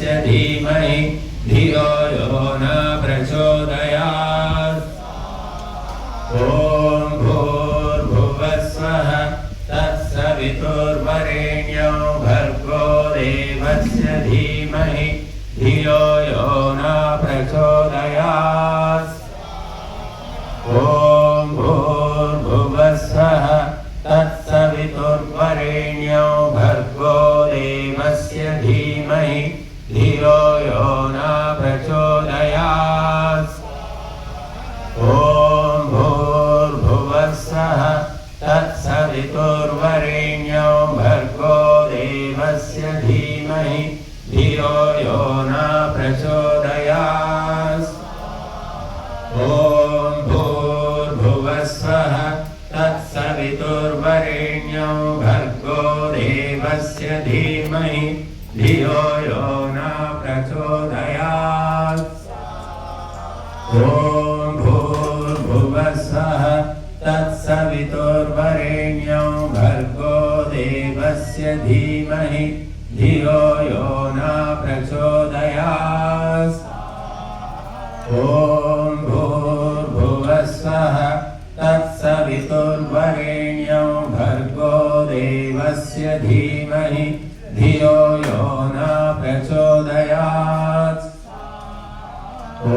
देवस्य धीमहि धियो यो न प्रचोदयात्। ॐ भूर्भुवः स्वः तत्सवितुर्वरेण्यो भर्गो देवस्य धीमहि धियो यो न प्रचोदयात्। ॐ भूर्भुवः स्वः तत्सवितुर्वरेण्यो भर्गो देवस्य धीमहि धियो यो न प्रचोदयात्। ॐ भूर्भुवः स्वः तत्सवितुर्वरेण्यो भर्गो देवस्य धीमहि धियो यो न प्रचोदयात्। ॐ भूर्भुवः स्वः तत्सवितुर्वरेण्यो भर्गो देवस्य धीमहि धियो यो न प्रचोदयात्। ॐ भूर्भुवः स्वः तत्सवितुर्वरेण्यो भर्गो देवस्य धीमहि धियो यो न प्रचोदयात्। ॐ भूर्भुवः स्वः तत्सवितुर्वरेण्यो भर्गो देवस्य धीमहि धियो यो न प्रचोदयात्। ॐ